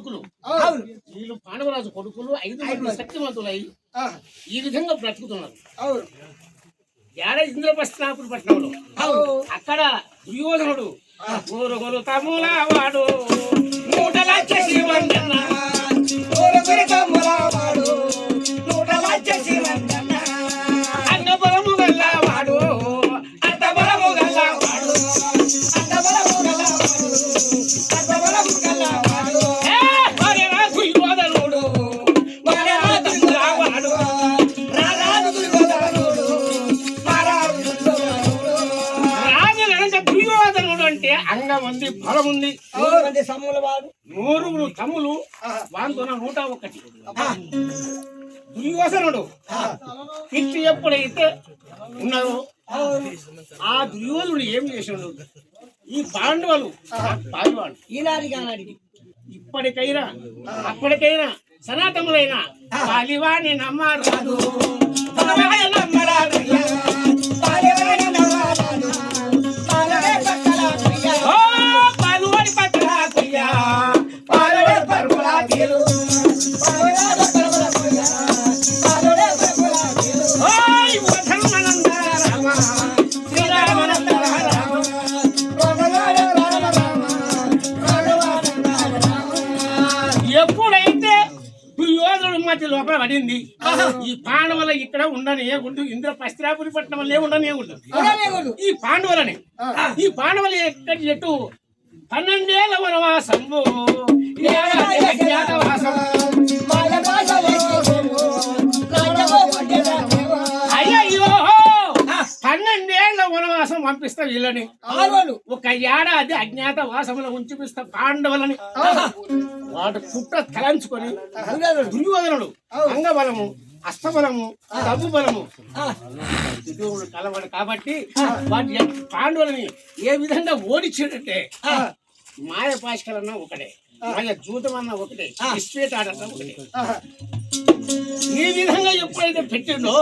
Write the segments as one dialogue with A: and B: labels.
A: కొడుకులు. వీళ్ళు పాండవరాజు కొడుకులు 5 మంది శక్తివంతులై ఈ విధంగా బ్రతుకుతున్నారు. ఏడ ఇంద్రప్రస్థాపురి పట్టణంలో అక్కడ దుర్యోధనుడు ఊరుగులు తమ్ముల వాడు 100 లక్ష శివంజన అన్నబలము గల్లవాడు అంతబలము గల్లవాడు దుర్యోధనుడు దుర్యోధనుడు అంటే అంగం ఉంది, బలం ఉంది. 100 తమ్ములు వాంతోన 101. దుర్యోధనుడు పిచ్చి ఎప్పుడైతే ఉన్నారో ఆ దుర్యోధనుడు ఏం చేసాడు? ఈ పాండవులు పాల్వాడు ఈనాడికి ఇప్పటికైనా అప్పటికైనా సనాతములైన పాలివాణి నమ్మరాదు పాలువాడి పక్కన పాలవాడి పరుపులా తీరు ఎప్పుడైతే దుర్యోధనుడు మధ్య లోపల పడింది ఈ పాండవుల ఇక్కడ ఉండనియకూడదు, ఇంద్రప్రస్థాపురి పట్టణం వల్లే ఉండనియకూడదు ఈ పాండవులని. ఈ పాండవులు ఎక్కడి ఎటు 12 ఏళ్ల వనవాసము అజ్ఞాతవాసం అయ్యో 12 ఏళ్ల వనవాసం పంపిస్తా వీళ్ళని, 1 ఏడాది అజ్ఞాత వాసములో ఉంచిపిస్తా పాండవులని. వాడు పుట్ట తలంచుకొని దుర్యోధనుడు అంగబలము, అస్తబలము, డబ్బు బలము కలవాడు కాబట్టి వాటి పాండవులని ఏ విధంగా ఓడించేటంటే మాయ పాష్కరన్నా ఒకటే, మాయ జూతమన్నా ఒకటే, ఇస్పేట్ ఆడన్నా ఒకటే. ఈ విధంగా ఎప్పుడైతే పెట్టిండో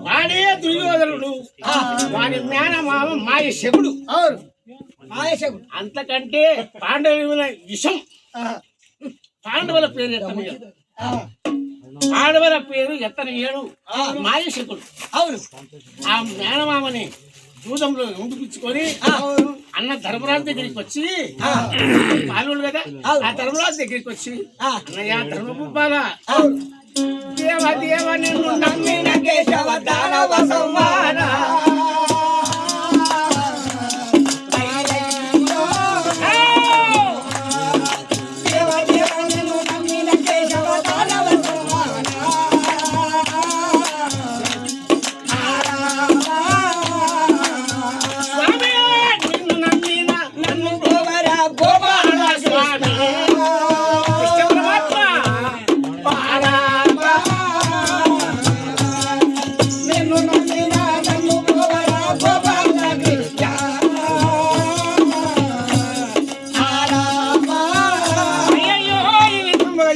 A: వాడే దుర్యోధనుడు, వాడి మేనమామ మాయశకుడు. అంతకంటే పాండవుల విషం. పాండవుల పేరు ఎత్తనీయడు, పాండవుల పేరు ఎత్తనీయడు మాయశకుడు. ఆ మేనమామని జూదంలో ఉండిపించుకొని అన్న ధర్మరాజు దగ్గరికి వచ్చి పాల్గొడు కదా, ఆ ధర్మరాజు దగ్గరికి వచ్చి అన్నయ్య ధర్మపుబ్బాల దేవ దేవ నిన్ను నమ్మిన కేశవ దానవ సంహార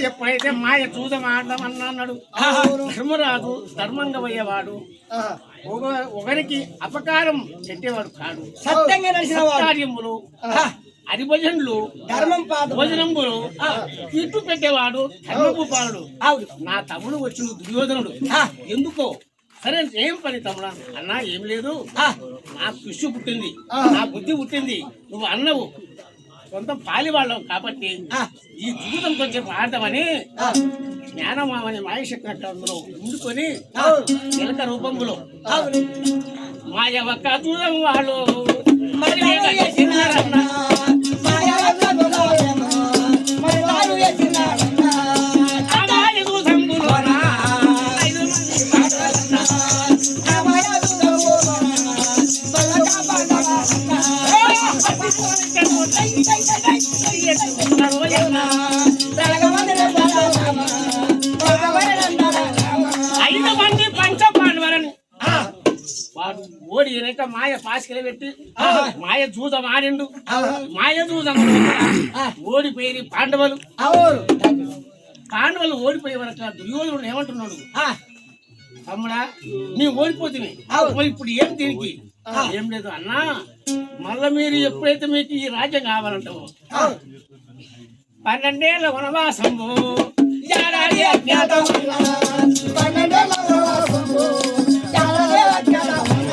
A: ఎప్పుడైతే మాయ చూదం ఆడమన్నాడు ధర్మరాజు ధర్మంగా పోయేవాడు, ఒకరికి అపకారం పెట్టేవాడు కాడు. సత్యంగా నడిచిన కార్యములు హరిభజనులు భోజనంబులు ఇటు పెట్టేవాడు ధర్మపు పాలుడు. నా తమ్ముడు వచ్చిన దుర్యోధనుడు ఎందుకో సరే ఏం పని తమ్ముడా అన్నా? ఏం లేదు, నా కృషి పుట్టింది, నా బుద్ధి పుట్టింది, నువ్వు అన్నవు సొంతం పాలివాళ్ళం కాబట్టి ఈ జీవితం కొంచెం ఆడతామని జ్ఞానమామని మాయశక్తిలో ఉండుకొని ఎలక రూపంలో మాయ ఒక్క దూరం వాళ్ళు ఓడి వెనక మాయ పాసికలు పెట్టి మాయ జూదం ఆడిండు. మాయ జూదం ఓడిపోయి పాండవులు ఓడిపోయే వరకు దుర్యోధనుడు ఏమంటున్నాడు? తమ్ముడా నీ ఓడిపోతుంది, ఇప్పుడు ఏం దీనికి ఏం లేదు అన్నా, మళ్ళా మీరు ఎప్పుడైతే మీకు ఈ రాజ్యం కావాలంటావో 12 ఏళ్ల వనవాసము ఏడాది అజ్ఞాతం